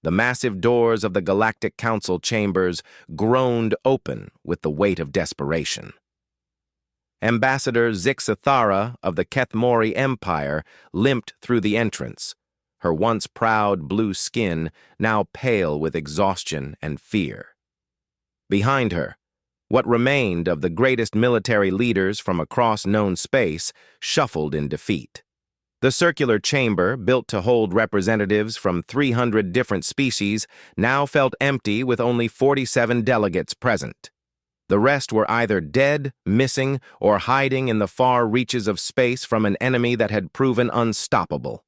The massive doors of the Galactic Council chambers groaned open with the weight of desperation. Ambassador Zixathara of the Kethmori Empire limped through the entrance, her once proud blue skin now pale with exhaustion and fear. Behind her, what remained of the greatest military leaders from across known space shuffled in defeat. The circular chamber, built to hold representatives from 300 different species, now felt empty with only 47 delegates present. The rest were either dead, missing, or hiding in the far reaches of space from an enemy that had proven unstoppable.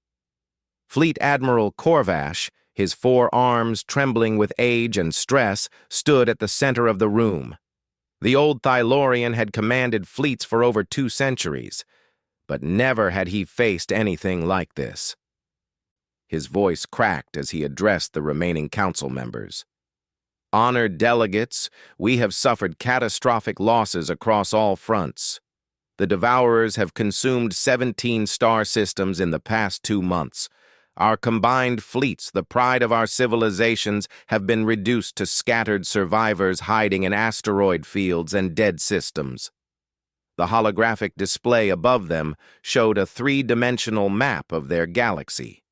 Fleet Admiral Corvash, his 4 arms trembling with age and stress, stood at the center of the room. The old Thylorian had commanded fleets for over 2 centuries, but never had he faced anything like this. His voice cracked as he addressed the remaining council members. Honored delegates, we have suffered catastrophic losses across all fronts. The Devourers have consumed 17 star systems in the past 2 months. Our combined fleets, the pride of our civilizations, have been reduced to scattered survivors hiding in asteroid fields and dead systems. The holographic display above them showed a 3-dimensional map of their galaxy.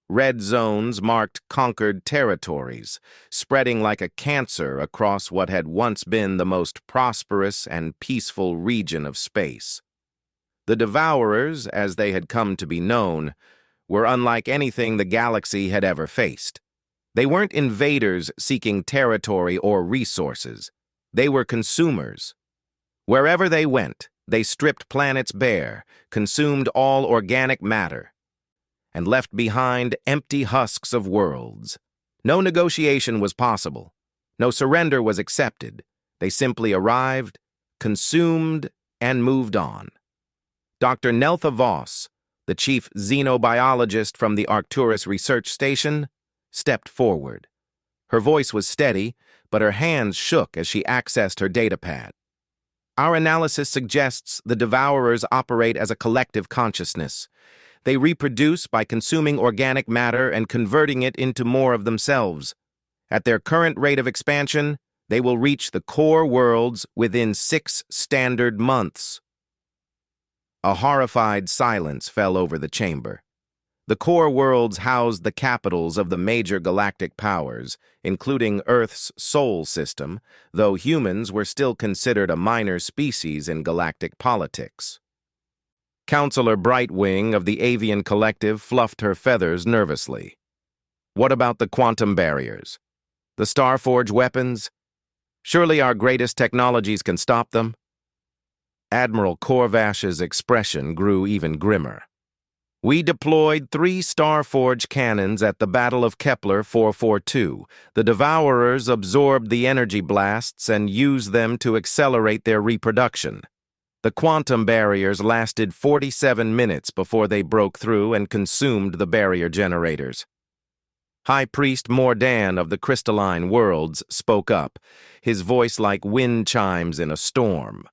Red zones marked conquered territories, spreading like a cancer across what had once been the most prosperous and peaceful region of space. The Devourers, as they had come to be known, were unlike anything the galaxy had ever faced. They weren't invaders seeking territory or resources. They were consumers. Wherever they went, they stripped planets bare, consumed all organic matter, and left behind empty husks of worlds. No negotiation was possible. No surrender was accepted. They simply arrived, consumed, and moved on. Dr. Neltha Voss, the chief xenobiologist from the Arcturus Research Station, stepped forward. Her voice was steady, but her hands shook as she accessed her datapad. Our analysis suggests the Devourers operate as a collective consciousness. They reproduce by consuming organic matter and converting it into more of themselves. At their current rate of expansion, they will reach the core worlds within 6 standard months. A horrified silence fell over the chamber. The core worlds housed the capitals of the major galactic powers, including Earth's Sol system, though humans were still considered a minor species in galactic politics. Counselor Brightwing of the Avian Collective fluffed her feathers nervously. What about the quantum barriers? The Starforge weapons? Surely our greatest technologies can stop them? Admiral Corvash's expression grew even grimmer. We deployed 3 Starforge cannons at the Battle of Kepler 442. The Devourers absorbed the energy blasts and used them to accelerate their reproduction. The quantum barriers lasted 47 minutes before they broke through and consumed the barrier generators. High Priest Mordan of the Crystalline Worlds spoke up, his voice like wind chimes in a storm.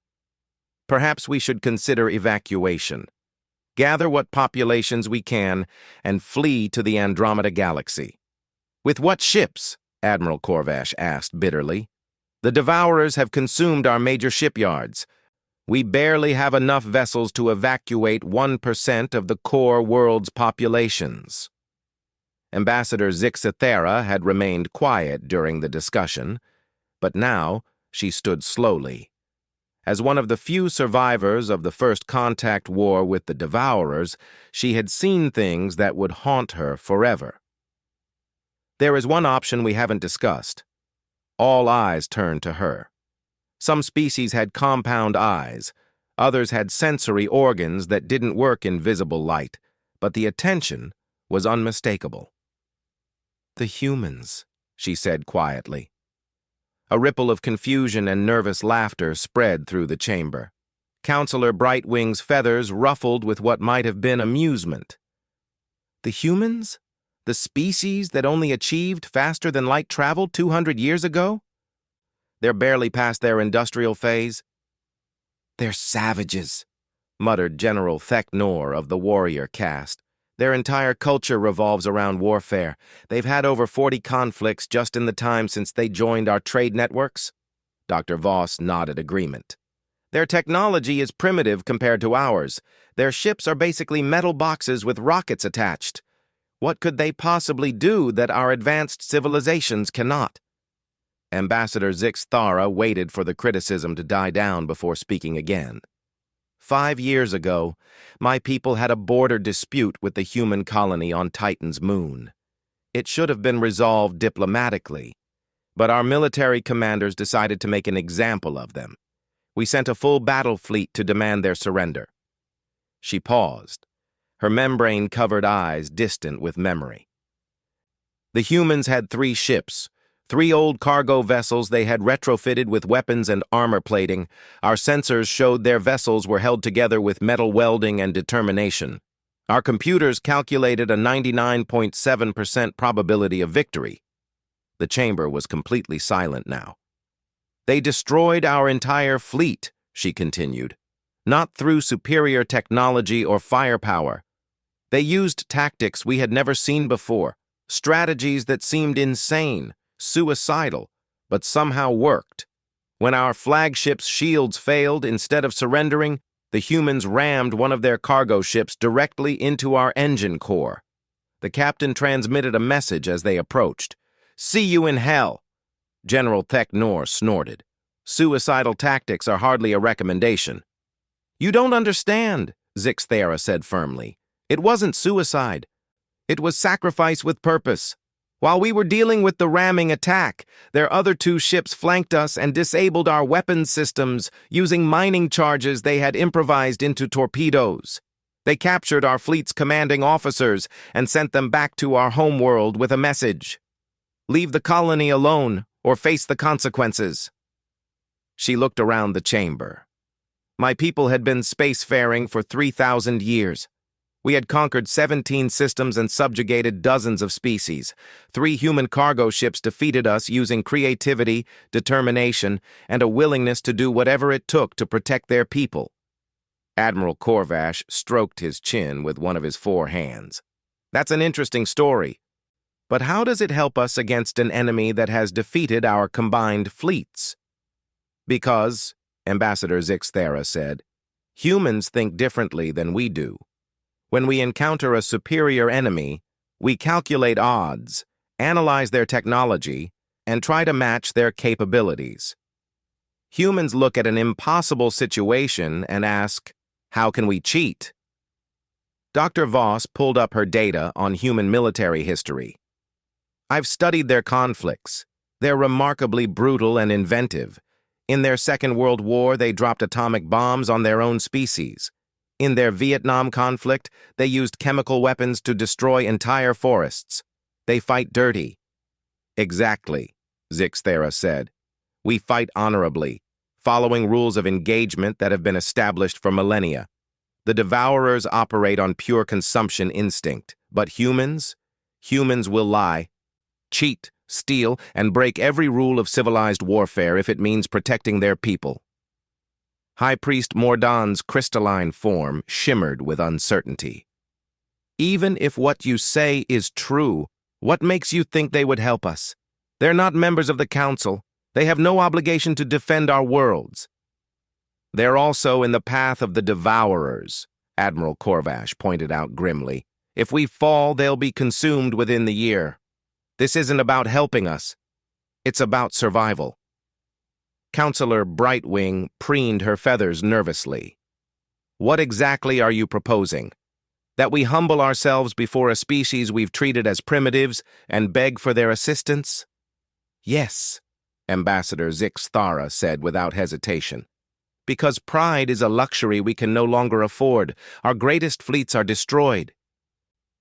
Perhaps we should consider evacuation. Gather what populations we can and flee to the Andromeda Galaxy. With what ships? Admiral Corvash asked bitterly. The Devourers have consumed our major shipyards. We barely have enough vessels to evacuate 1% of the core world's populations. Ambassador Zixathara had remained quiet during the discussion, but now she stood slowly. As one of the few survivors of the First Contact War with the Devourers, she had seen things that would haunt her forever. There is one option we haven't discussed. All eyes turned to her. Some species had compound eyes. Others had sensory organs that didn't work in visible light, but the attention was unmistakable. The humans, she said quietly. A ripple of confusion and nervous laughter spread through the chamber. Counselor Brightwing's feathers ruffled with what might have been amusement. The humans? The species that only achieved faster-than-light travel 200 years ago? They're barely past their industrial phase. They're savages, muttered General Theknor of the warrior caste. Their entire culture revolves around warfare. They've had over 40 conflicts just in the time since they joined our trade networks." Dr. Voss nodded agreement. "Their technology is primitive compared to ours. Their ships are basically metal boxes with rockets attached. What could they possibly do that our advanced civilizations cannot?" Ambassador Zix Thara waited for the criticism to die down before speaking again. 5 years ago, my people had a border dispute with the human colony on Titan's moon. It should have been resolved diplomatically, but our military commanders decided to make an example of them. We sent a full battle fleet to demand their surrender." She paused, her membrane-covered eyes distant with memory. "The humans had 3 ships, 3 old cargo vessels they had retrofitted with weapons and armor plating. Our sensors showed their vessels were held together with metal welding and determination. Our computers calculated a 99.7% probability of victory." The chamber was completely silent now. "They destroyed our entire fleet," she continued, "not through superior technology or firepower. They used tactics we had never seen before, strategies that seemed insane, suicidal, but somehow worked. When our flagship's shields failed, instead of surrendering, the humans rammed one of their cargo ships directly into our engine core. The captain transmitted a message as they approached. 'See you in hell.'" General Theknor snorted. "Suicidal tactics are hardly a recommendation." "You don't understand," Zix Thara said firmly. "It wasn't suicide. It was sacrifice with purpose. While we were dealing with the ramming attack, their other 2 ships flanked us and disabled our weapons systems using mining charges they had improvised into torpedoes. They captured our fleet's commanding officers and sent them back to our homeworld with a message. 'Leave the colony alone or face the consequences.'" She looked around the chamber. "My people had been spacefaring for 3,000 years. We had conquered 17 systems and subjugated dozens of species. 3 human cargo ships defeated us using creativity, determination, and a willingness to do whatever it took to protect their people." Admiral Corvash stroked his chin with one of his 4 hands. "That's an interesting story. But how does it help us against an enemy that has defeated our combined fleets?" "Because," Ambassador Zix Thara said, "humans think differently than we do. When we encounter a superior enemy, we calculate odds, analyze their technology, and try to match their capabilities. Humans look at an impossible situation and ask, 'How can we cheat?'" Dr. Voss pulled up her data on human military history. "I've studied their conflicts. They're remarkably brutal and inventive. In their Second World War, they dropped atomic bombs on their own species. In their Vietnam conflict, they used chemical weapons to destroy entire forests. They fight dirty." "Exactly," Zix Thara said. "We fight honorably, following rules of engagement that have been established for millennia. The Devourers operate on pure consumption instinct, but humans will lie, cheat, steal, and break every rule of civilized warfare if it means protecting their people." High Priest Mordan's crystalline form shimmered with uncertainty. "Even if what you say is true, what makes you think they would help us? They're not members of the Council. They have no obligation to defend our worlds." "They're also in the path of the Devourers," Admiral Corvash pointed out grimly. "If we fall, they'll be consumed within the year. This isn't about helping us. It's about survival." Counselor Brightwing preened her feathers nervously. "What exactly are you proposing? That we humble ourselves before a species we've treated as primitives and beg for their assistance?" "Yes," Ambassador Zix Thara said without hesitation. "Because pride is a luxury we can no longer afford. Our greatest fleets are destroyed.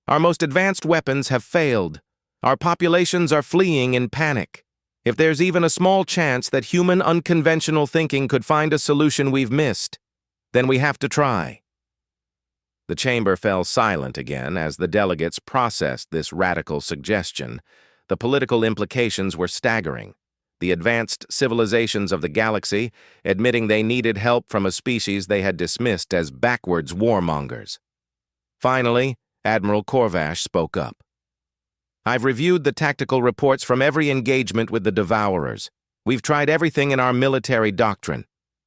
Our most advanced weapons have failed. Our populations are fleeing in panic. If there's even a small chance that human unconventional thinking could find a solution we've missed, then we have to try." The chamber fell silent again as the delegates processed this radical suggestion. The political implications were staggering. The advanced civilizations of the galaxy admitting they needed help from a species they had dismissed as backwards warmongers. Finally, Admiral Corvash spoke up. "I've reviewed the tactical reports from every engagement with the Devourers. We've tried everything in our military doctrine.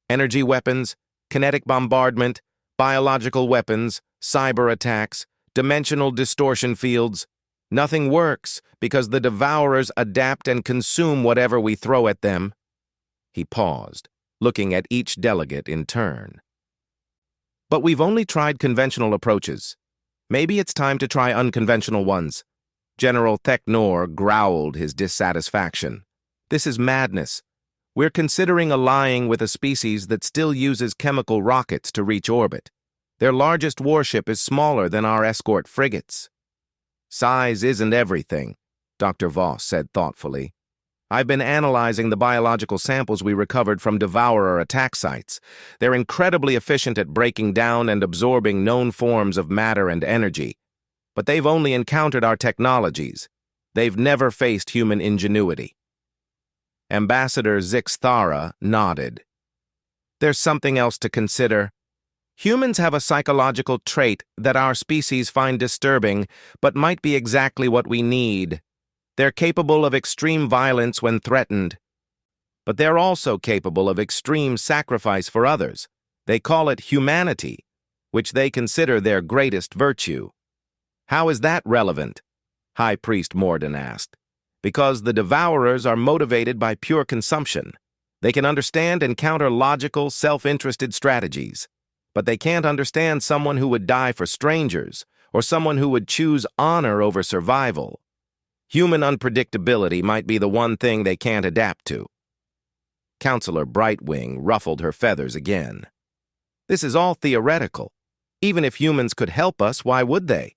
Energy weapons, kinetic bombardment, biological weapons, cyber attacks, dimensional distortion fields. Nothing works because the Devourers adapt and consume whatever we throw at them." He paused, looking at each delegate in turn. "But we've only tried conventional approaches. Maybe it's time to try unconventional ones." General Theknor growled his dissatisfaction. "This is madness. We're considering allying with a species that still uses chemical rockets to reach orbit. Their largest warship is smaller than our escort frigates." "Size isn't everything," Dr. Voss said thoughtfully. "I've been analyzing the biological samples we recovered from Devourer attack sites. They're incredibly efficient at breaking down and absorbing known forms of matter and energy. But they've only encountered our technologies. They've never faced human ingenuity." Ambassador Zixthara nodded. "There's something else to consider. Humans have a psychological trait that our species find disturbing, but might be exactly what we need. They're capable of extreme violence when threatened. But they're also capable of extreme sacrifice for others. They call it humanity, which they consider their greatest virtue." "How is that relevant?" High Priest Morden asked. "Because the Devourers are motivated by pure consumption. They can understand and counter logical, self-interested strategies. But they can't understand someone who would die for strangers, or someone who would choose honor over survival. Human unpredictability might be the one thing they can't adapt to." Counselor Brightwing ruffled her feathers again. "This is all theoretical. Even if humans could help us, why would they?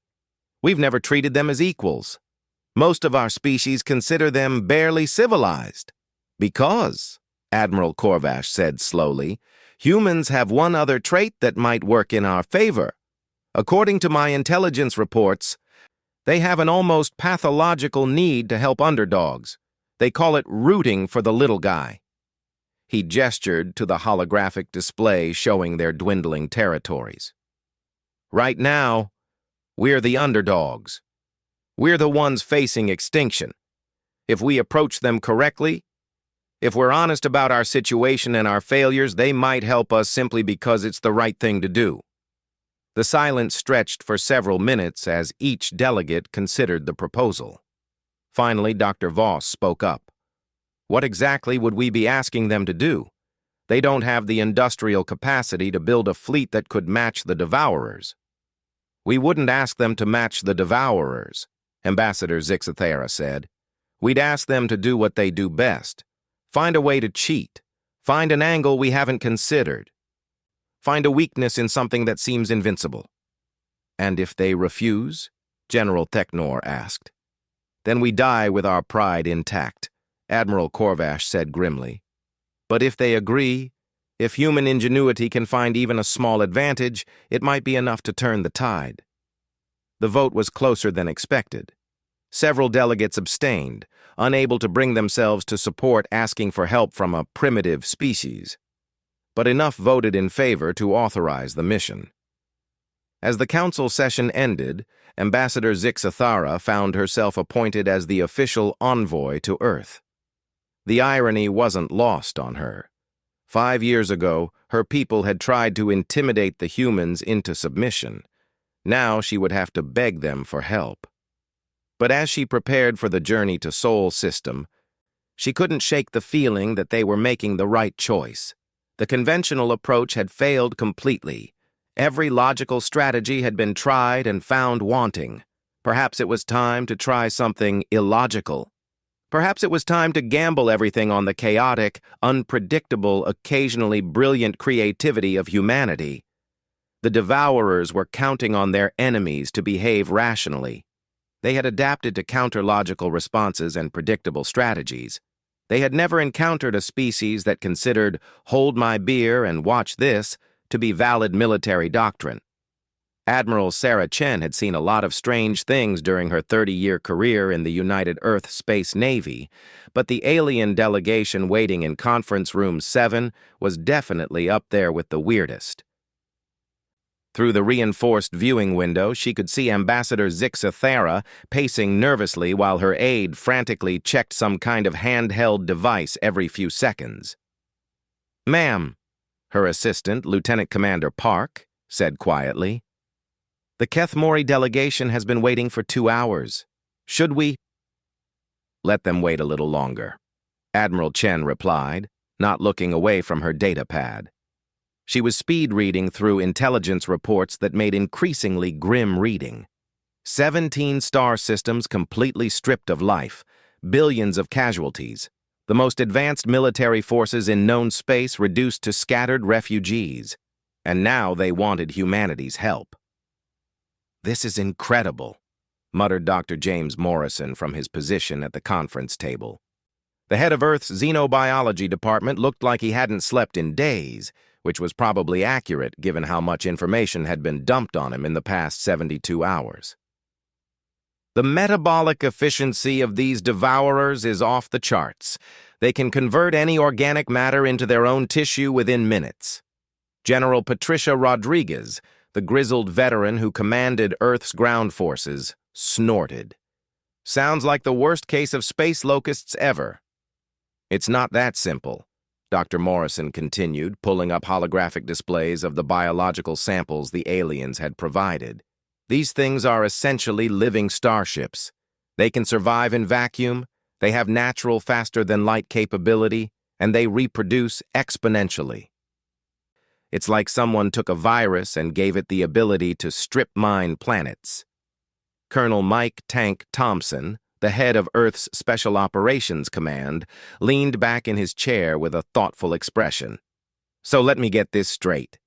We've never treated them as equals. Most of our species consider them barely civilized." "Because," Admiral Corvash said slowly, "humans have one other trait that might work in our favor. According to my intelligence reports, they have an almost pathological need to help underdogs. They call it rooting for the little guy." He gestured to the holographic display showing their dwindling territories. "Right now, we're the underdogs. We're the ones facing extinction. If we approach them correctly, if we're honest about our situation and our failures, they might help us simply because it's the right thing to do." The silence stretched for several minutes as each delegate considered the proposal. Finally, Dr. Voss spoke up. "What exactly would we be asking them to do? They don't have the industrial capacity to build a fleet that could match the Devourers." "We wouldn't ask them to match the Devourers," Ambassador Zixthara said. "We'd ask them to do what they do best. Find a way to cheat. Find an angle we haven't considered. Find a weakness in something that seems invincible." "And if they refuse?" General Theknor asked. "Then we die with our pride intact," Admiral Corvash said grimly. "But if they agree, if human ingenuity can find even a small advantage, it might be enough to turn the tide." The vote was closer than expected. Several delegates abstained, unable to bring themselves to support asking for help from a primitive species. But enough voted in favor to authorize the mission. As the council session ended, Ambassador Zixthara found herself appointed as the official envoy to Earth. The irony wasn't lost on her. 5 years ago, her people had tried to intimidate the humans into submission. Now she would have to beg them for help. But as she prepared for the journey to Sol System, she couldn't shake the feeling that they were making the right choice. The conventional approach had failed completely. Every logical strategy had been tried and found wanting. Perhaps it was time to try something illogical. Perhaps it was time to gamble everything on the chaotic, unpredictable, occasionally brilliant creativity of humanity. The Devourers were counting on their enemies to behave rationally. They had adapted to counter-logical responses and predictable strategies. They had never encountered a species that considered "hold my beer and watch this" to be valid military doctrine. Admiral Sarah Chen had seen a lot of strange things during her 30-year career in the United Earth Space Navy, but the alien delegation waiting in Conference Room 7 was definitely up there with the weirdest. Through the reinforced viewing window, she could see Ambassador Zixathera pacing nervously while her aide frantically checked some kind of handheld device every few seconds. "Ma'am," her assistant, Lieutenant Commander Park, said quietly, "the Kethmori delegation has been waiting for 2 hours. Should we—" "Let them wait a little longer," Admiral Chen replied, not looking away from her data pad. She was speed-reading through intelligence reports that made increasingly grim reading. 17 star systems completely stripped of life, billions of casualties, the most advanced military forces in known space reduced to scattered refugees, and now they wanted humanity's help. "This is incredible," muttered Dr. James Morrison from his position at the conference table. The head of Earth's xenobiology department looked like he hadn't slept in days, which was probably accurate given how much information had been dumped on him in the past 72 hours. "The metabolic efficiency of these devourers is off the charts. They can convert any organic matter into their own tissue within minutes." General Patricia Rodriguez, the grizzled veteran who commanded Earth's ground forces, snorted. "Sounds like the worst case of space locusts ever." "It's not that simple," Dr. Morrison continued, pulling up holographic displays of the biological samples the aliens had provided. "These things are essentially living starships. They can survive in vacuum, they have natural faster-than-light capability, and they reproduce exponentially. It's like someone took a virus and gave it the ability to strip-mine planets." Colonel Mike Tank Thompson, the head of Earth's Special Operations Command, leaned back in his chair with a thoughtful expression. "So let me get this straight.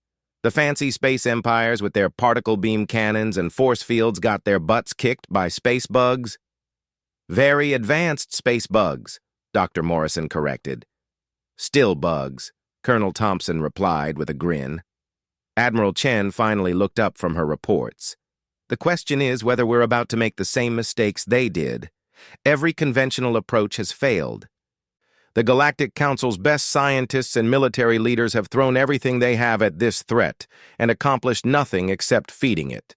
The fancy space empires with their particle beam cannons and force fields got their butts kicked by space bugs?" "Very advanced space bugs," Dr. Morrison corrected. "Still bugs," Colonel Thompson replied with a grin. Admiral Chen finally looked up from her reports. "The question is whether we're about to make the same mistakes they did. Every conventional approach has failed. The Galactic Council's best scientists and military leaders have thrown everything they have at this threat and accomplished nothing except feeding it."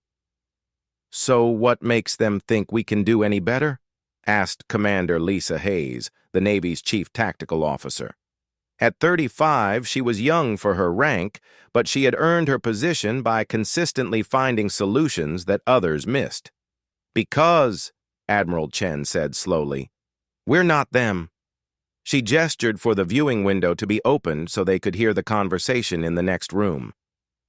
"So what makes them think we can do any better?" asked Commander Lisa Hayes, the Navy's chief tactical officer. At 35, she was young for her rank, but she had earned her position by consistently finding solutions that others missed. "Because," Admiral Chen said slowly, "we're not them." She gestured for the viewing window to be opened so they could hear the conversation in the next room.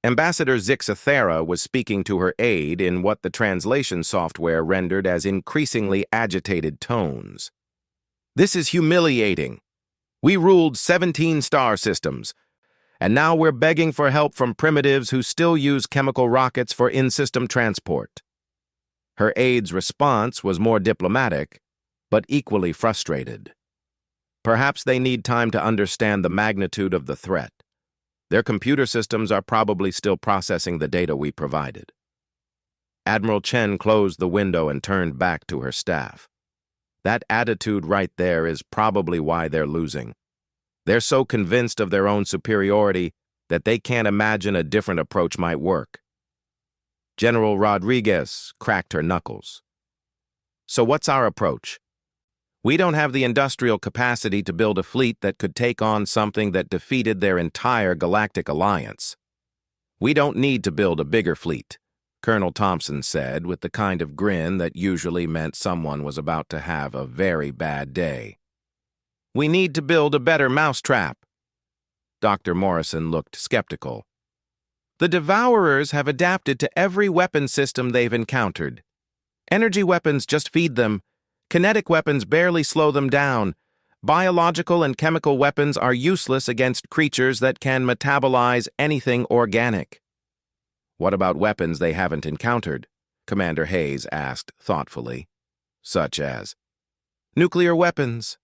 Ambassador Zixathera was speaking to her aide in what the translation software rendered as increasingly agitated tones. "This is humiliating. We ruled 17 star systems, and now we're begging for help from primitives who still use chemical rockets for in-system transport." Her aide's response was more diplomatic, but equally frustrated. "Perhaps they need time to understand the magnitude of the threat. Their computer systems are probably still processing the data we provided." Admiral Chen closed the window and turned back to her staff. "That attitude right there is probably why they're losing. They're so convinced of their own superiority that they can't imagine a different approach might work." General Rodriguez cracked her knuckles. "So what's our approach? We don't have the industrial capacity to build a fleet that could take on something that defeated their entire galactic alliance. We don't need to build a bigger fleet," Colonel Thompson said with the kind of grin that usually meant someone was about to have a very bad day. "We need to build a better mousetrap." Dr. Morrison looked skeptical. "The Devourers have adapted to every weapon system they've encountered. Energy weapons just feed them. Kinetic weapons barely slow them down. Biological and chemical weapons are useless against creatures that can metabolize anything organic." "What about weapons they haven't encountered?" Commander Hayes asked thoughtfully. "Such as?" "Nuclear weapons."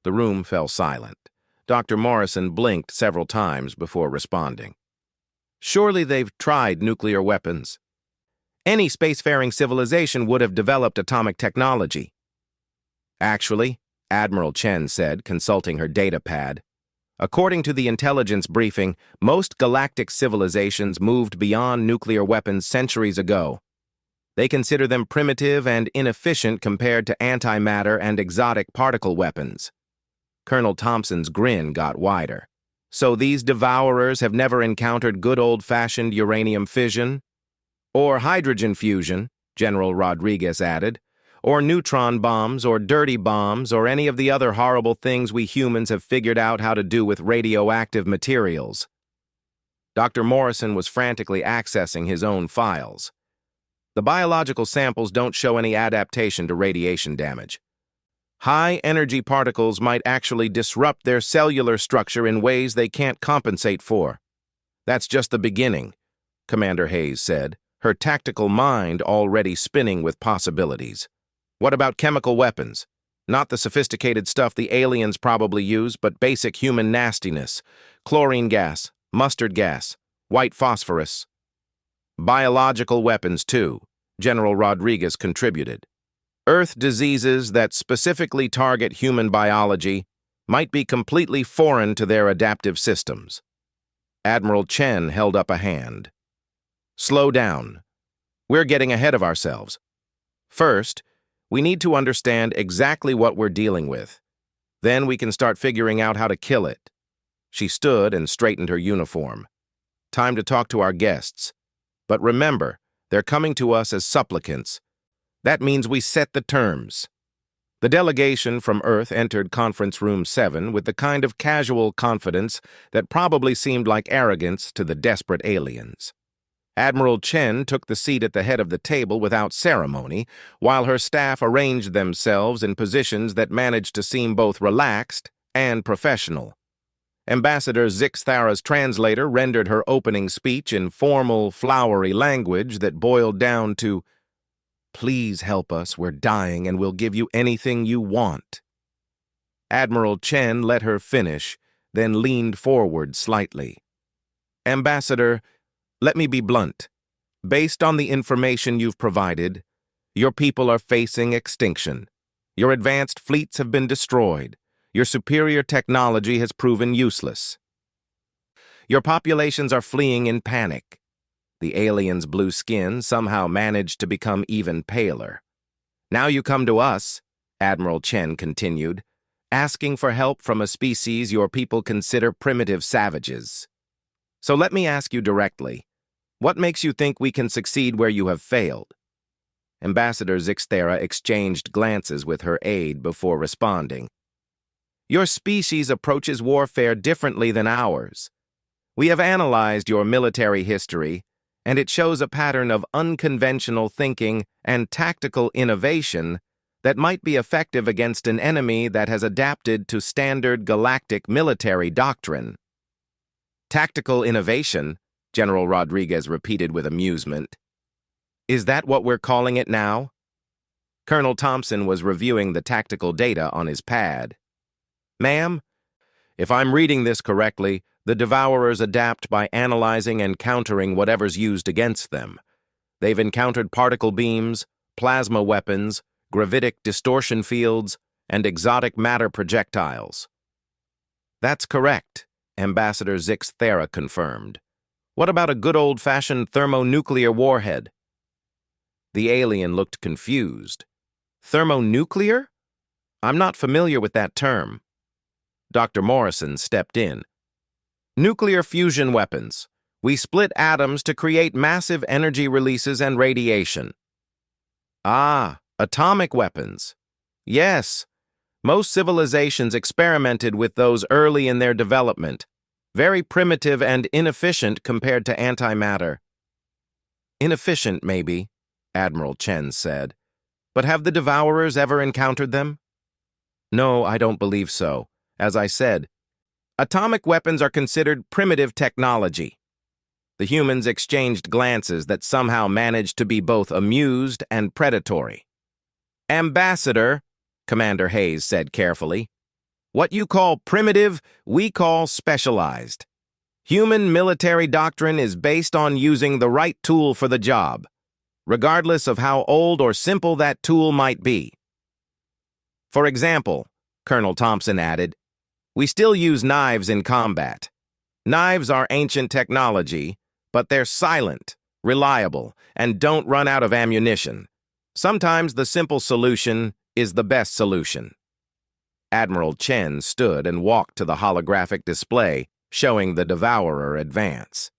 The room fell silent. Dr. Morrison blinked several times before responding. "Surely they've tried nuclear weapons. Any spacefaring civilization would have developed atomic technology." "Actually," Admiral Chen said, consulting her data pad, According to the intelligence briefing, most galactic civilizations moved beyond nuclear weapons centuries ago. They consider them primitive and inefficient compared to antimatter and exotic particle weapons. Colonel Thompson's grin got wider. So these devourers have never encountered good old-fashioned uranium fission? Or hydrogen fusion, General Rodriguez added, or neutron bombs, or dirty bombs, or any of the other horrible things we humans have figured out how to do with radioactive materials. Dr. Morrison was frantically accessing his own files. The biological samples don't show any adaptation to radiation damage. High-energy particles might actually disrupt their cellular structure in ways they can't compensate for. That's just the beginning, Commander Hayes said, her tactical mind already spinning with possibilities. What about chemical weapons? Not the sophisticated stuff the aliens probably use, but basic human nastiness. Chlorine gas, mustard gas, white phosphorus. Biological weapons, too, General Rodriguez contributed. Earth diseases that specifically target human biology might be completely foreign to their adaptive systems. Admiral Chen held up a hand. Slow down. We're getting ahead of ourselves. First, we need to understand exactly what we're dealing with. Then we can start figuring out how to kill it. She stood and straightened her uniform. Time to talk to our guests. But remember, they're coming to us as supplicants. That means we set the terms. The delegation from Earth entered Conference Room 7 with the kind of casual confidence that probably seemed like arrogance to the desperate aliens. Admiral Chen took the seat at the head of the table without ceremony, while her staff arranged themselves in positions that managed to seem both relaxed and professional. Ambassador Zixthara's translator rendered her opening speech in formal, flowery language that boiled down to, "Please help us, we're dying, and we'll give you anything you want." Admiral Chen let her finish, then leaned forward slightly. "Ambassador, let me be blunt. Based on the information you've provided, your people are facing extinction. Your advanced fleets have been destroyed. Your superior technology has proven useless. Your populations are fleeing in panic. The aliens' blue skin somehow managed to become even paler. Now you come to us," Admiral Chen continued, "asking for help from a species your people consider primitive savages. So let me ask you directly, what makes you think we can succeed where you have failed?" Ambassador Zixthara exchanged glances with her aide before responding. "Your species approaches warfare differently than ours. We have analyzed your military history, and it shows a pattern of unconventional thinking and tactical innovation that might be effective against an enemy that has adapted to standard galactic military doctrine." "Tactical innovation," General Rodriguez repeated with amusement. "Is that what we're calling it now?" Colonel Thompson was reviewing the tactical data on his pad. "Ma'am, if I'm reading this correctly, the Devourers adapt by analyzing and countering whatever's used against them. They've encountered particle beams, plasma weapons, gravitic distortion fields, and exotic matter projectiles." "That's correct," Ambassador Zixthara confirmed. "What about a good old-fashioned thermonuclear warhead?" The alien looked confused. "Thermonuclear? I'm not familiar with that term." Dr. Morrison stepped in. "Nuclear fusion weapons. We split atoms to create massive energy releases and radiation." "Ah, atomic weapons. Yes, most civilizations experimented with those early in their development. Very primitive and inefficient compared to antimatter." "Inefficient, maybe," Admiral Chen said. "But have the Devourers ever encountered them?" "No, I don't believe so. As I said, atomic weapons are considered primitive technology." The humans exchanged glances that somehow managed to be both amused and predatory. "Ambassador," Commander Hayes said carefully, "what you call primitive, we call specialized. Human military doctrine is based on using the right tool for the job, regardless of how old or simple that tool might be." "For example," Colonel Thompson added, We still use knives in combat. Knives are ancient technology, but they're silent, reliable, and don't run out of ammunition. Sometimes the simple solution is the best solution. Admiral Chen stood and walked to the holographic display, showing the Devourer advance.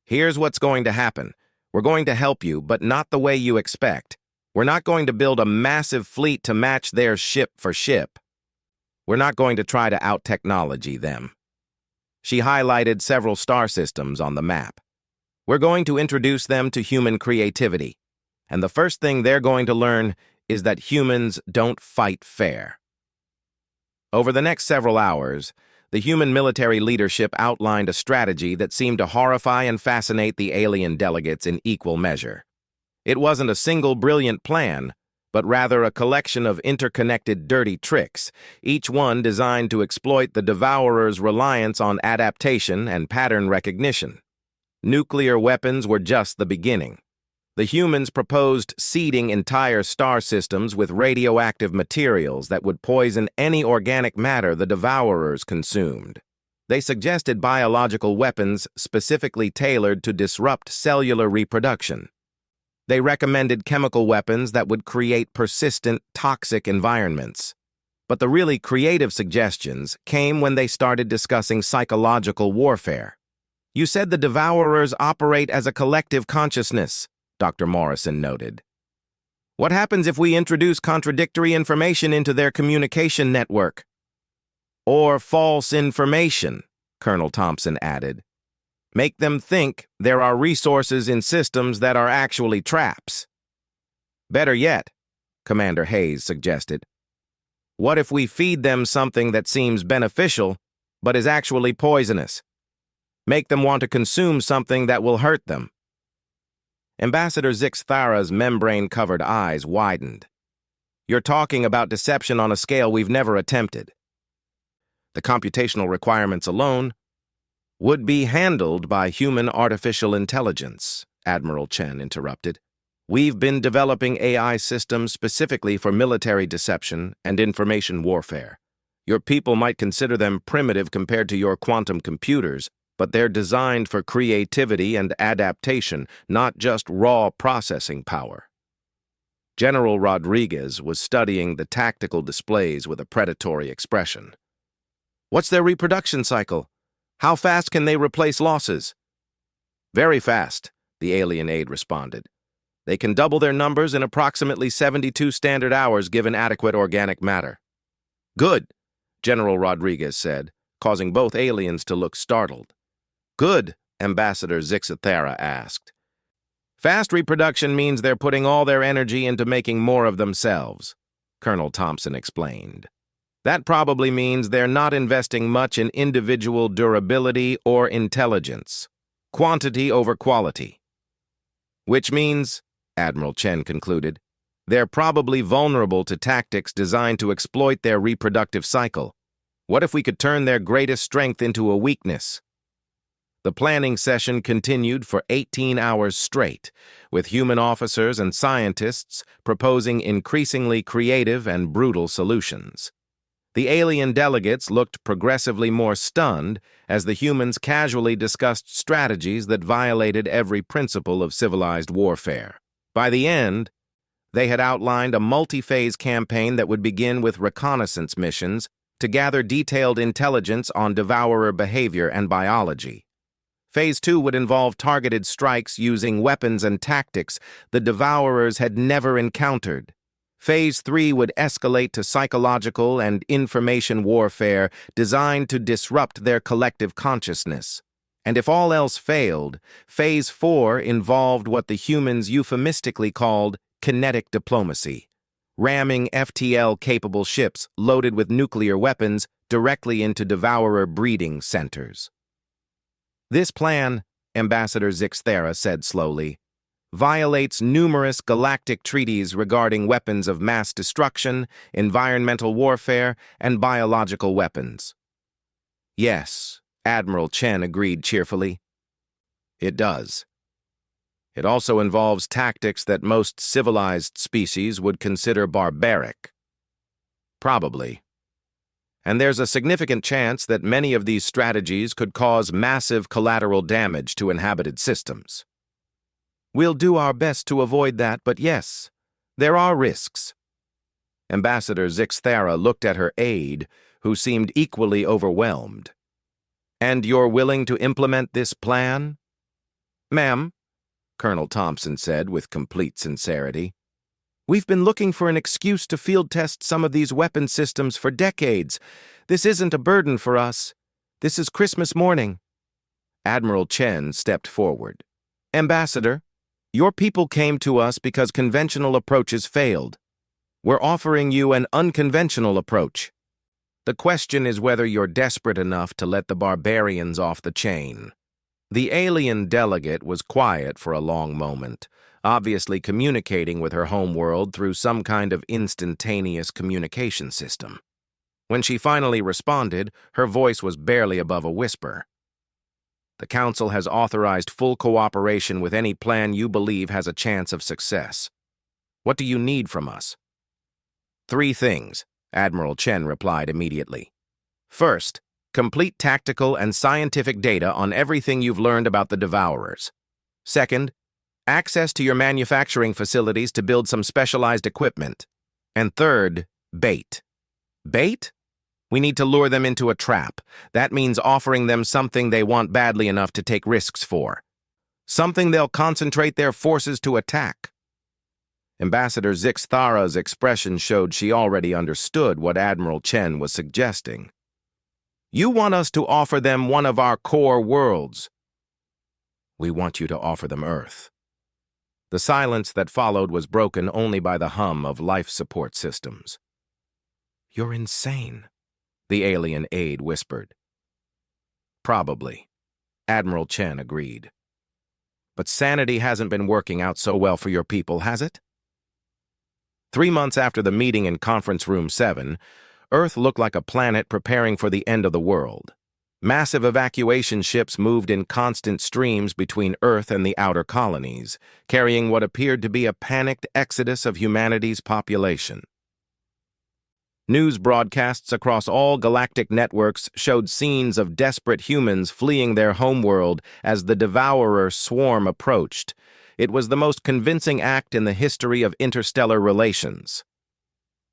Here's what's going to happen. We're going to help you, but not the way you expect. We're not going to build a massive fleet to match their ship for ship. We're not going to try to out-technology them. She highlighted several star systems on the map. We're going to introduce them to human creativity. And the first thing they're going to learn is that humans don't fight fair. Over the next several hours, the human military leadership outlined a strategy that seemed to horrify and fascinate the alien delegates in equal measure. It wasn't a single brilliant plan, but rather a collection of interconnected dirty tricks, each one designed to exploit the Devourer's reliance on adaptation and pattern recognition. Nuclear weapons were just the beginning. The humans proposed seeding entire star systems with radioactive materials that would poison any organic matter the Devourers consumed. They suggested biological weapons specifically tailored to disrupt cellular reproduction. They recommended chemical weapons that would create persistent, toxic environments. But the really creative suggestions came when they started discussing psychological warfare. You said the Devourers operate as a collective consciousness, Dr. Morrison noted. What happens if we introduce contradictory information into their communication network? Or false information, Colonel Thompson added. Make them think there are resources in systems that are actually traps. Better yet, Commander Hayes suggested. What if we feed them something that seems beneficial, but is actually poisonous? Make them want to consume something that will hurt them. Ambassador Zixthara's membrane-covered eyes widened. You're talking about deception on a scale we've never attempted. The computational requirements alone would be handled by human artificial intelligence, Admiral Chen interrupted. We've been developing AI systems specifically for military deception and information warfare. Your people might consider them primitive compared to your quantum computers, but they're designed for creativity and adaptation, not just raw processing power. General Rodriguez was studying the tactical displays with a predatory expression. What's their reproduction cycle? How fast can they replace losses? Very fast, the alien aide responded. They can double their numbers in approximately 72 standard hours given adequate organic matter. Good, General Rodriguez said, causing both aliens to look startled. Good, Ambassador Zixthara asked. Fast reproduction means they're putting all their energy into making more of themselves, Colonel Thompson explained. That probably means they're not investing much in individual durability or intelligence. Quantity over quality. Which means, Admiral Chen concluded, they're probably vulnerable to tactics designed to exploit their reproductive cycle. What if we could turn their greatest strength into a weakness? The planning session continued for 18 hours straight, with human officers and scientists proposing increasingly creative and brutal solutions. The alien delegates looked progressively more stunned as the humans casually discussed strategies that violated every principle of civilized warfare. By the end, they had outlined a multi-phase campaign that would begin with reconnaissance missions to gather detailed intelligence on Devourer behavior and biology. Phase 2 would involve targeted strikes using weapons and tactics the Devourers had never encountered. Phase 3 would escalate to psychological and information warfare designed to disrupt their collective consciousness. And if all else failed, Phase 4 involved what the humans euphemistically called kinetic diplomacy, ramming FTL-capable ships loaded with nuclear weapons directly into Devourer breeding centers. This plan, Ambassador Zixthara said slowly, violates numerous galactic treaties regarding weapons of mass destruction, environmental warfare, and biological weapons. Yes, Admiral Chen agreed cheerfully. It does. It also involves tactics that most civilized species would consider barbaric. Probably. And there's a significant chance that many of these strategies could cause massive collateral damage to inhabited systems. We'll do our best to avoid that, but yes, there are risks. Ambassador Zixthara looked at her aide, who seemed equally overwhelmed. And you're willing to implement this plan? Ma'am, Colonel Thompson said with complete sincerity, we've been looking for an excuse to field test some of these weapon systems for decades. This isn't a burden for us. This is Christmas morning. Admiral Chen stepped forward. Ambassador, your people came to us because conventional approaches failed. We're offering you an unconventional approach. The question is whether you're desperate enough to let the barbarians off the chain. The alien delegate was quiet for a long moment, obviously communicating with her homeworld through some kind of instantaneous communication system. When she finally responded, her voice was barely above a whisper. The Council has authorized full cooperation with any plan you believe has a chance of success. What do you need from us? 3 things, Admiral Chen replied immediately. First, complete tactical and scientific data on everything you've learned about the Devourers. Second, access to your manufacturing facilities to build some specialized equipment. And third, bait. Bait? We need to lure them into a trap. That means offering them something they want badly enough to take risks for. Something they'll concentrate their forces to attack. Ambassador Zixthara's expression showed she already understood what Admiral Chen was suggesting. You want us to offer them one of our core worlds. We want you to offer them Earth. The silence that followed was broken only by the hum of life support systems. You're insane, the alien aide whispered. Probably, Admiral Chen agreed. But sanity hasn't been working out so well for your people, has it? 3 months after the meeting in Conference Room 7, Earth looked like a planet preparing for the end of the world. Massive evacuation ships moved in constant streams between Earth and the outer colonies, carrying what appeared to be a panicked exodus of humanity's population. News broadcasts across all galactic networks showed scenes of desperate humans fleeing their homeworld as the Devourer swarm approached. It was the most convincing act in the history of interstellar relations.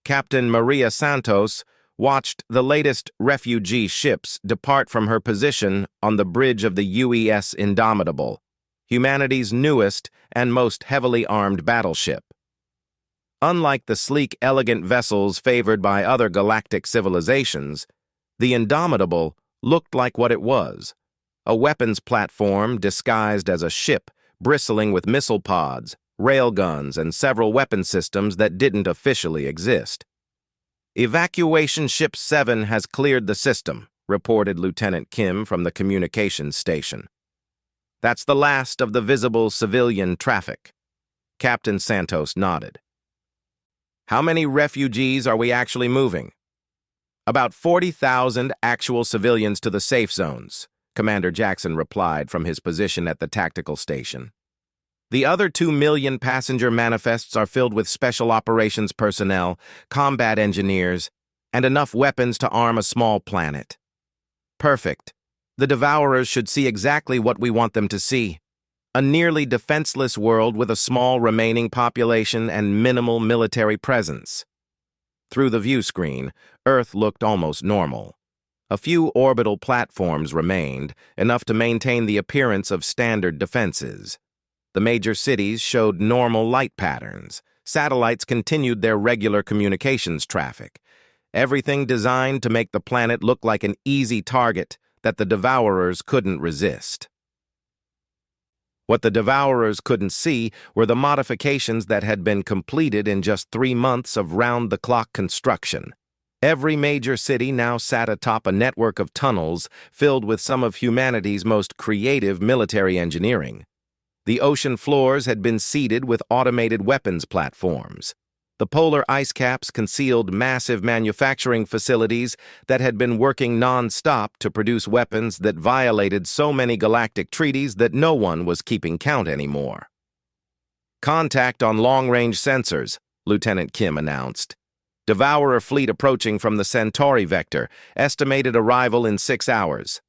Captain Maria Santos watched the latest refugee ships depart from her position on the bridge of the UES Indomitable, humanity's newest and most heavily armed battleship. Unlike the sleek, elegant vessels favored by other galactic civilizations, the Indomitable looked like what it was, a weapons platform disguised as a ship bristling with missile pods, railguns, and several weapon systems that didn't officially exist. Evacuation Ship 7 has cleared the system, reported Lieutenant Kim from the communications station. That's the last of the visible civilian traffic. Captain Santos nodded. How many refugees are we actually moving? About 40,000 actual civilians to the safe zones, Commander Jackson replied from his position at the tactical station. The other 2 million passenger manifests are filled with special operations personnel, combat engineers, and enough weapons to arm a small planet. Perfect. The Devourers should see exactly what we want them to see. A nearly defenseless world with a small remaining population and minimal military presence. Through the view screen, Earth looked almost normal. A few orbital platforms remained, enough to maintain the appearance of standard defenses. The major cities showed normal light patterns. Satellites continued their regular communications traffic. Everything designed to make the planet look like an easy target that the Devourers couldn't resist. What the Devourers couldn't see were the modifications that had been completed in just 3 months of round-the-clock construction. Every major city now sat atop a network of tunnels filled with some of humanity's most creative military engineering. The ocean floors had been seeded with automated weapons platforms. The polar ice caps concealed massive manufacturing facilities that had been working non-stop to produce weapons that violated so many galactic treaties that no one was keeping count anymore. Contact on long-range sensors, Lieutenant Kim announced. Devourer fleet approaching from the Centauri vector, estimated arrival in 6 hours.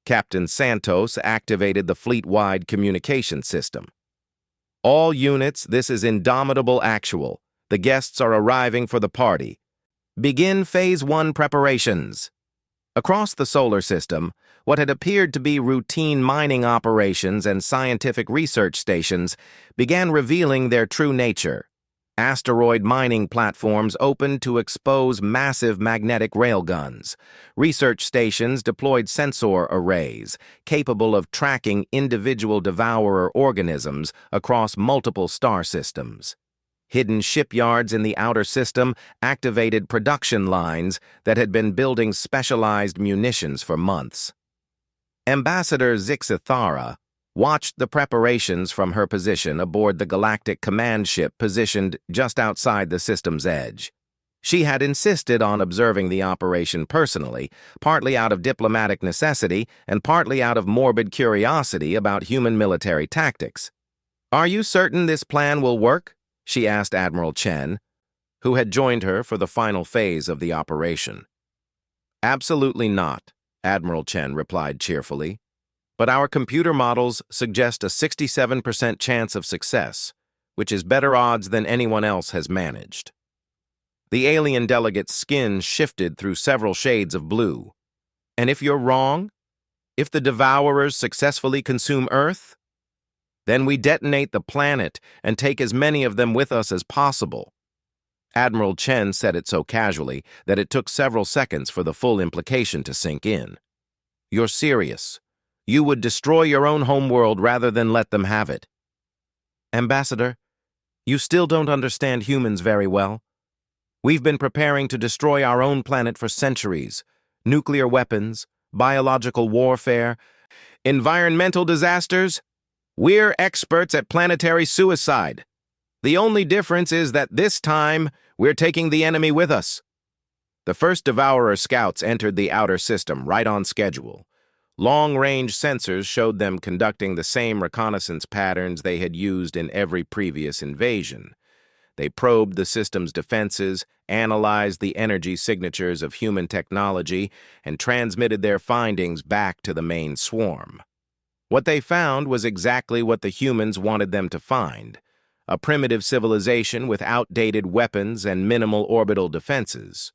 Captain Santos activated the fleet-wide communication system. All units, this is Indomitable Actual. The guests are arriving for the party. Begin Phase 1 preparations. Across the solar system, what had appeared to be routine mining operations and scientific research stations began revealing their true nature. Asteroid mining platforms opened to expose massive magnetic railguns. Research stations deployed sensor arrays capable of tracking individual devourer organisms across multiple star systems. Hidden shipyards in the outer system activated production lines that had been building specialized munitions for months. Ambassador Zixithara watched the preparations from her position aboard the Galactic command ship positioned just outside the system's edge. She had insisted on observing the operation personally, partly out of diplomatic necessity and partly out of morbid curiosity about human military tactics. "Are you certain this plan will work?" she asked Admiral Chen, who had joined her for the final phase of the operation. "Absolutely not," Admiral Chen replied cheerfully. "But our computer models suggest a 67% chance of success, which is better odds than anyone else has managed." The alien delegate's skin shifted through several shades of blue. "And if you're wrong? If the Devourers successfully consume Earth? Then we detonate the planet and take as many of them with us as possible." Admiral Chen said it so casually that it took several seconds for the full implication to sink in. "You're serious. You would destroy your own homeworld rather than let them have it." "Ambassador, you still don't understand humans very well. We've been preparing to destroy our own planet for centuries. Nuclear weapons, biological warfare, environmental disasters. We're experts at planetary suicide. The only difference is that this time, we're taking the enemy with us." The first Devourer scouts entered the outer system right on schedule. Long-range sensors showed them conducting the same reconnaissance patterns they had used in every previous invasion. They probed the system's defenses, analyzed the energy signatures of human technology, and transmitted their findings back to the main swarm. What they found was exactly what the humans wanted them to find: a primitive civilization with outdated weapons and minimal orbital defenses.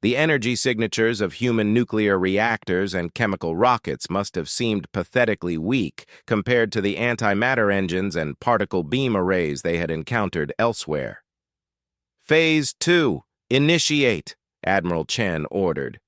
The energy signatures of human nuclear reactors and chemical rockets must have seemed pathetically weak compared to the antimatter engines and particle beam arrays they had encountered elsewhere. "Phase 2, initiate," Admiral Chen ordered.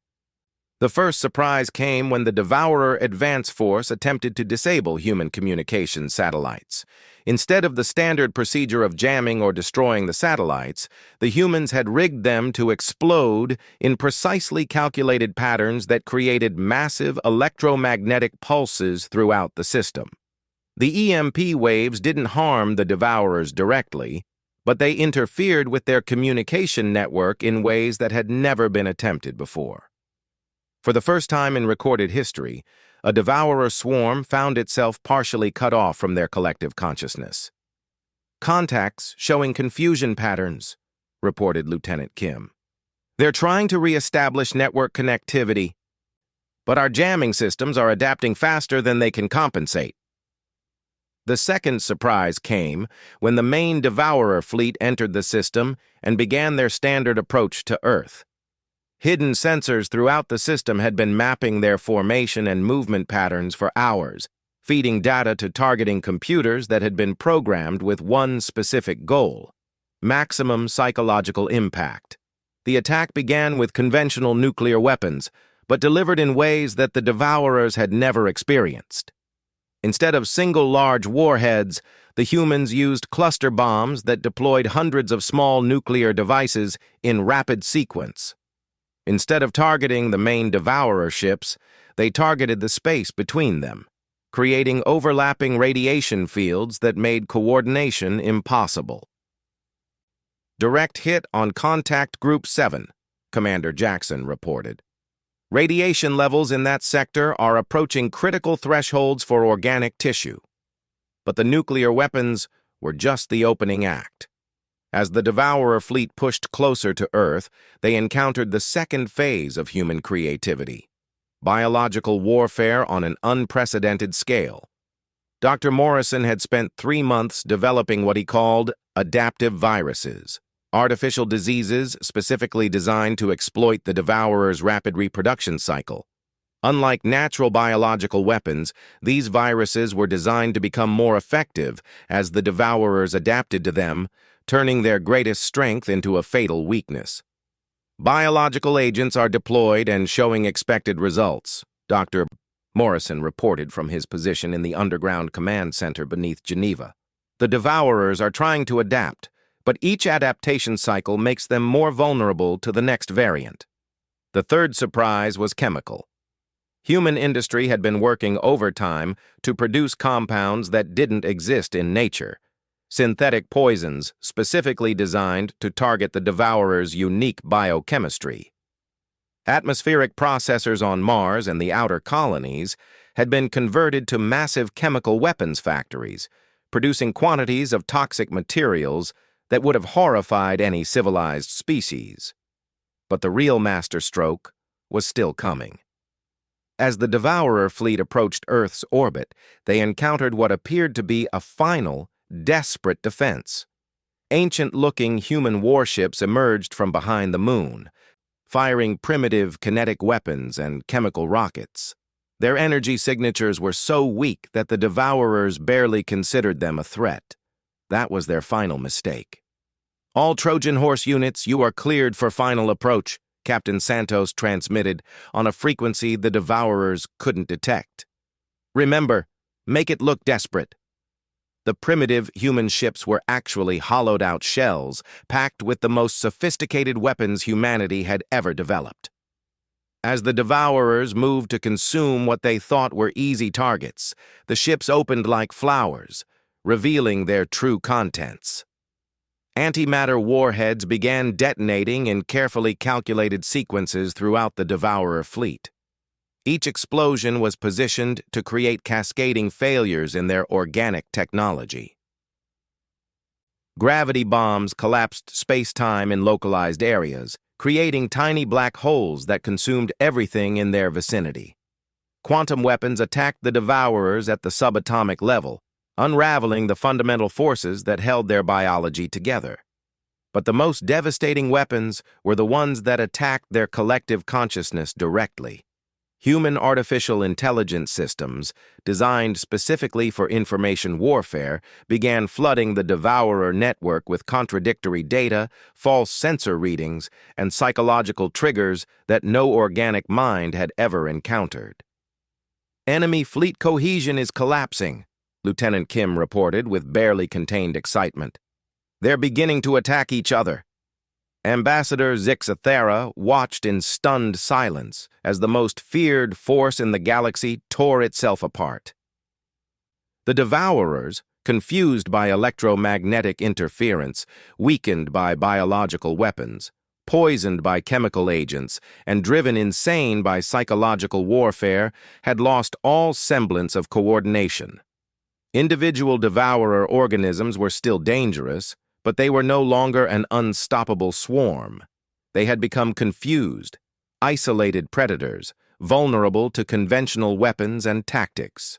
The first surprise came when the Devourer Advance Force attempted to disable human communication satellites. Instead of the standard procedure of jamming or destroying the satellites, the humans had rigged them to explode in precisely calculated patterns that created massive electromagnetic pulses throughout the system. The EMP waves didn't harm the Devourers directly, but they interfered with their communication network in ways that had never been attempted before. For the first time in recorded history, a Devourer swarm found itself partially cut off from their collective consciousness. "Contacts showing confusion patterns," reported Lieutenant Kim. "They're trying to re-establish network connectivity, but our jamming systems are adapting faster than they can compensate." The second surprise came when the main Devourer fleet entered the system and began their standard approach to Earth. Hidden sensors throughout the system had been mapping their formation and movement patterns for hours, feeding data to targeting computers that had been programmed with one specific goal: maximum psychological impact. The attack began with conventional nuclear weapons, but delivered in ways that the Devourers had never experienced. Instead of single large warheads, the humans used cluster bombs that deployed hundreds of small nuclear devices in rapid sequence. Instead of targeting the main Devourer ships, they targeted the space between them, creating overlapping radiation fields that made coordination impossible. "Direct hit on Contact Group 7, Commander Jackson reported. "Radiation levels in that sector are approaching critical thresholds for organic tissue. But the nuclear weapons were just the opening act." As the Devourer fleet pushed closer to Earth, they encountered the second phase of human creativity: biological warfare on an unprecedented scale. Dr. Morrison had spent 3 months developing what he called adaptive viruses, artificial diseases specifically designed to exploit the Devourer's rapid reproduction cycle. Unlike natural biological weapons, these viruses were designed to become more effective as the Devourers adapted to them, turning their greatest strength into a fatal weakness. Biological agents are deployed and showing expected results, Dr. Morrison reported from his position in the underground command center beneath Geneva. The Devourers are trying to adapt, but each adaptation cycle makes them more vulnerable to the next variant. The third surprise was chemical. Human industry had been working overtime to produce compounds that didn't exist in nature, synthetic poisons specifically designed to target the Devourer's unique biochemistry. Atmospheric processors on Mars and the outer colonies had been converted to massive chemical weapons factories, producing quantities of toxic materials that would have horrified any civilized species. But the real masterstroke was still coming. As the Devourer fleet approached Earth's orbit, they encountered what appeared to be a final, desperate defense. Ancient-looking human warships emerged from behind the moon, firing primitive kinetic weapons and chemical rockets. Their energy signatures were so weak that the Devourers barely considered them a threat. That was their final mistake. "All Trojan Horse units, you are cleared for final approach," Captain Santos transmitted on a frequency the Devourers couldn't detect. "Remember, make it look desperate." The primitive human ships were actually hollowed-out shells packed with the most sophisticated weapons humanity had ever developed. As the Devourers moved to consume what they thought were easy targets, the ships opened like flowers, revealing their true contents. Antimatter warheads began detonating in carefully calculated sequences throughout the Devourer fleet. Each explosion was positioned to create cascading failures in their organic technology. Gravity bombs collapsed space-time in localized areas, creating tiny black holes that consumed everything in their vicinity. Quantum weapons attacked the Devourers at the subatomic level, unraveling the fundamental forces that held their biology together. But the most devastating weapons were the ones that attacked their collective consciousness directly. Human artificial intelligence systems, designed specifically for information warfare, began flooding the Devourer network with contradictory data, false sensor readings, and psychological triggers that no organic mind had ever encountered. "Enemy fleet cohesion is collapsing," Lieutenant Kim reported with barely contained excitement. "They're beginning to attack each other." Ambassador Zixathera watched in stunned silence as the most feared force in the galaxy tore itself apart. The Devourers, confused by electromagnetic interference, weakened by biological weapons, poisoned by chemical agents, and driven insane by psychological warfare, had lost all semblance of coordination. Individual Devourer organisms were still dangerous, but they were no longer an unstoppable swarm. They had become confused, isolated predators, vulnerable to conventional weapons and tactics.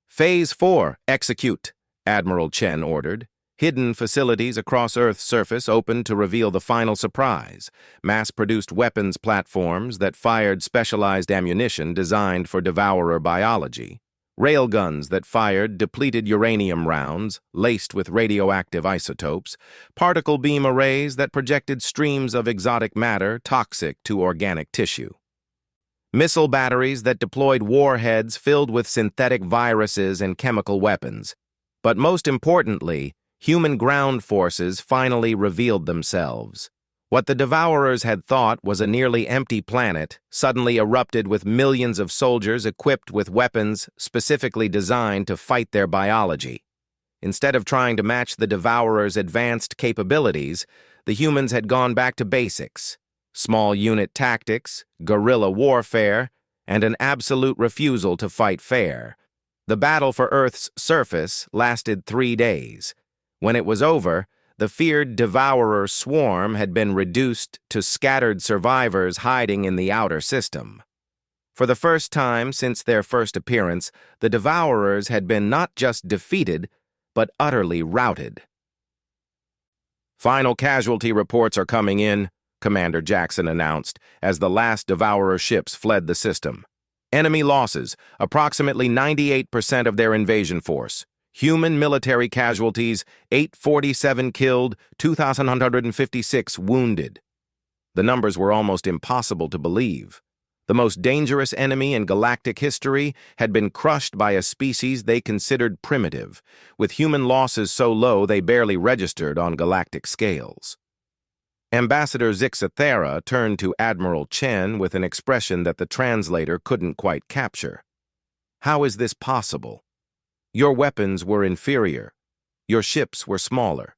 "Phase 4, execute," Admiral Chen ordered. Hidden facilities across Earth's surface opened to reveal the final surprise: mass-produced weapons platforms that fired specialized ammunition designed for Devourer biology. Railguns that fired depleted uranium rounds, laced with radioactive isotopes, particle beam arrays that projected streams of exotic matter toxic to organic tissue. Missile batteries that deployed warheads filled with synthetic viruses and chemical weapons. But most importantly, human ground forces finally revealed themselves. What the Devourers had thought was a nearly empty planet suddenly erupted with millions of soldiers equipped with weapons specifically designed to fight their biology. Instead of trying to match the Devourers' advanced capabilities, the humans had gone back to basics: small unit tactics, guerrilla warfare, and an absolute refusal to fight fair. The battle for Earth's surface lasted 3 days. When it was over, the feared devourer swarm had been reduced to scattered survivors hiding in the outer system. For the first time since their first appearance, the devourers had been not just defeated, but utterly routed. "Final casualty reports are coming in," Commander Jackson announced as the last devourer ships fled the system. "Enemy losses, approximately 98% of their invasion force. Human military casualties, 847 killed, 2,156 wounded." The numbers were almost impossible to believe. The most dangerous enemy in galactic history had been crushed by a species they considered primitive, with human losses so low they barely registered on galactic scales. Ambassador Zixathera turned to Admiral Chen with an expression that the translator couldn't quite capture. "How is this possible? Your weapons were inferior. Your ships were smaller.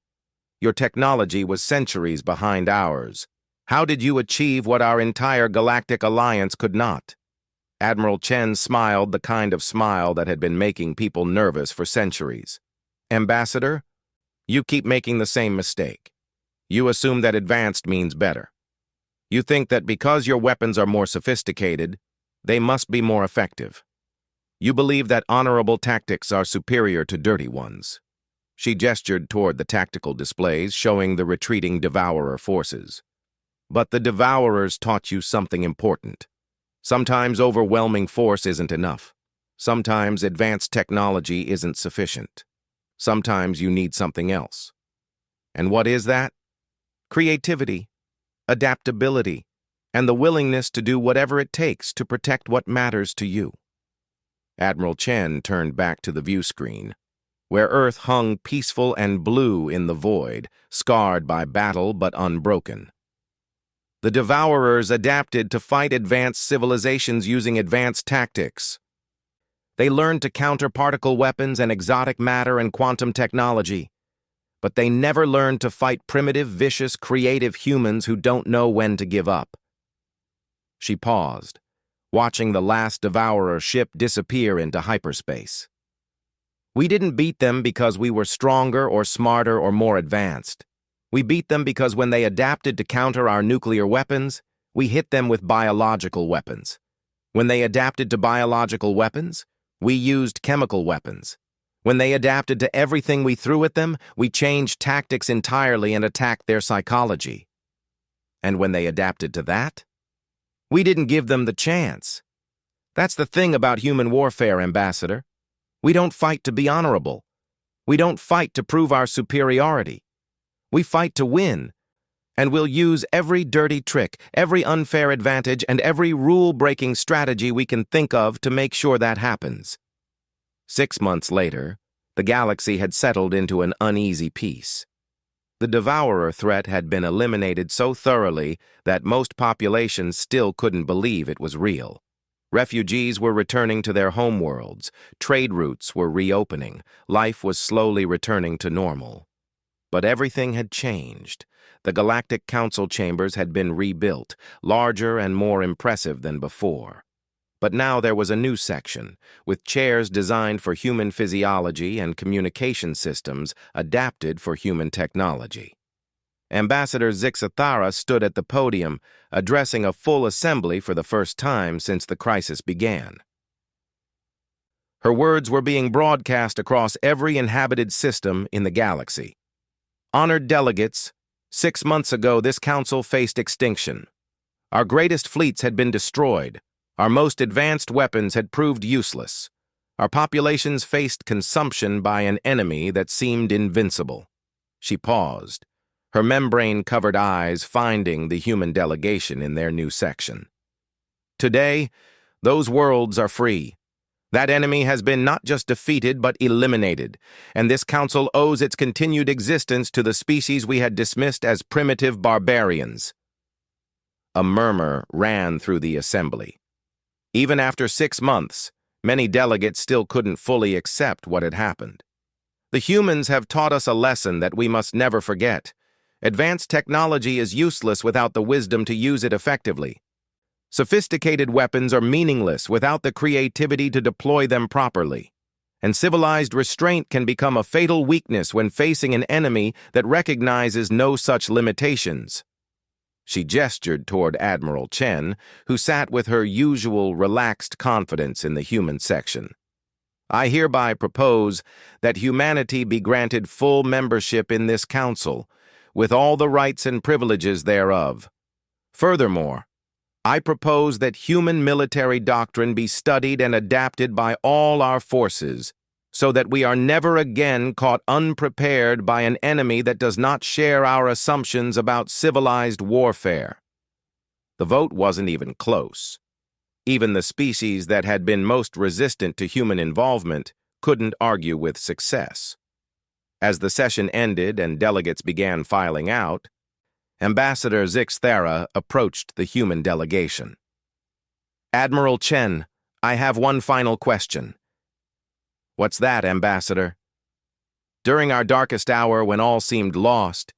Your technology was centuries behind ours. How did you achieve what our entire galactic alliance could not?" Admiral Chen smiled the kind of smile that had been making people nervous for centuries. "Ambassador, you keep making the same mistake. You assume that advanced means better. You think that because your weapons are more sophisticated, they must be more effective. You believe that honorable tactics are superior to dirty ones." She gestured toward the tactical displays showing the retreating devourer forces. "But the devourers taught you something important. Sometimes overwhelming force isn't enough. Sometimes advanced technology isn't sufficient. Sometimes you need something else. And what is that? Creativity, adaptability, and the willingness to do whatever it takes to protect what matters to you." Admiral Chen turned back to the view screen, where Earth hung peaceful and blue in the void, scarred by battle but unbroken. The devourers adapted to fight advanced civilizations using advanced tactics. They learned to counter particle weapons and exotic matter and quantum technology. But they never learned to fight primitive, vicious, creative humans who don't know when to give up. She paused, watching the last devourer ship disappear into hyperspace. "We didn't beat them because we were stronger or smarter or more advanced. We beat them because when they adapted to counter our nuclear weapons, we hit them with biological weapons. When they adapted to biological weapons, we used chemical weapons. When they adapted to everything we threw at them, we changed tactics entirely and attacked their psychology. And when they adapted to that, we didn't give them the chance. That's the thing about human warfare, Ambassador. We don't fight to be honorable. We don't fight to prove our superiority. We fight to win, and we'll use every dirty trick, every unfair advantage, and every rule-breaking strategy we can think of to make sure that happens." 6 months later, the galaxy had settled into an uneasy peace. The devourer threat had been eliminated so thoroughly that most populations still couldn't believe it was real. Refugees were returning to their homeworlds, trade routes were reopening, life was slowly returning to normal. But everything had changed. The Galactic Council chambers had been rebuilt, larger and more impressive than before. But now there was a new section, with chairs designed for human physiology and communication systems adapted for human technology. Ambassador Zixathara stood at the podium, addressing a full assembly for the first time since the crisis began. Her words were being broadcast across every inhabited system in the galaxy. "Honored delegates, 6 months ago this council faced extinction. Our greatest fleets had been destroyed. Our most advanced weapons had proved useless. Our populations faced consumption by an enemy that seemed invincible." She paused, her membrane-covered eyes finding the human delegation in their new section. "Today, those worlds are free. That enemy has been not just defeated but eliminated, and this council owes its continued existence to the species we had dismissed as primitive barbarians." A murmur ran through the assembly. Even after 6 months, many delegates still couldn't fully accept what had happened. "The humans have taught us a lesson that we must never forget. Advanced technology is useless without the wisdom to use it effectively. Sophisticated weapons are meaningless without the creativity to deploy them properly. and civilized restraint can become a fatal weakness when facing an enemy that recognizes no such limitations. She gestured toward Admiral Chen, who sat with her usual relaxed confidence in the human section. I hereby propose that humanity be granted full membership in this council, with all the rights and privileges thereof. Furthermore, I propose that human military doctrine be studied and adapted by all our forces, so that we are never again caught unprepared by an enemy that does not share our assumptions about civilized warfare. The vote wasn't even close. Even the species that had been most resistant to human involvement couldn't argue with success. As the session ended and delegates began filing out, Ambassador Zixthara approached the human delegation. "Admiral Chen, I have one final question." "What's that, Ambassador?" "During our darkest hour when all seemed lost,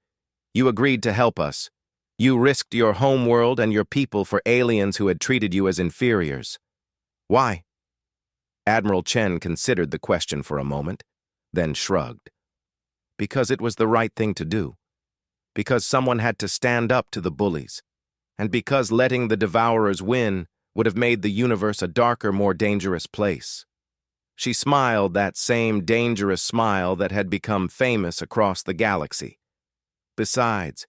you agreed to help us. You risked your homeworld and your people for aliens who had treated you as inferiors. Why?" Admiral Chen considered the question for a moment, then shrugged. "Because it was the right thing to do. Because someone had to stand up to the bullies. And because letting the Devourers win would have made the universe a darker, more dangerous place." She smiled that same dangerous smile that had become famous across the galaxy. "Besides,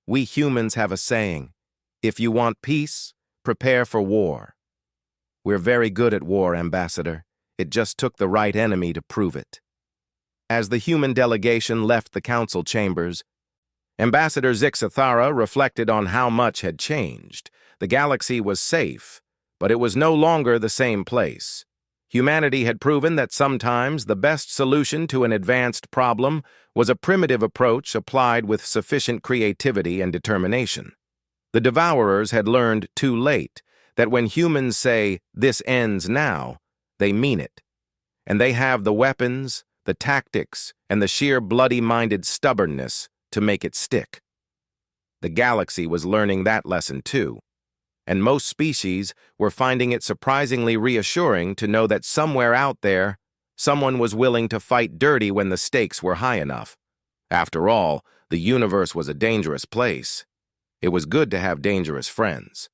we humans have a saying, if you want peace, prepare for war. We're very good at war, Ambassador. It just took the right enemy to prove it." As the human delegation left the council chambers, Ambassador Zixthara reflected on how much had changed. The galaxy was safe, but it was no longer the same place. Humanity had proven that sometimes the best solution to an advanced problem was a primitive approach applied with sufficient creativity and determination. The Devourers had learned too late that when humans say, "This ends now," they mean it. And they have the weapons, the tactics, and the sheer bloody-minded stubbornness to make it stick. The galaxy was learning that lesson too, and most species were finding it surprisingly reassuring to know that somewhere out there, someone was willing to fight dirty when the stakes were high enough. After all, the universe was a dangerous place. It was good to have dangerous friends.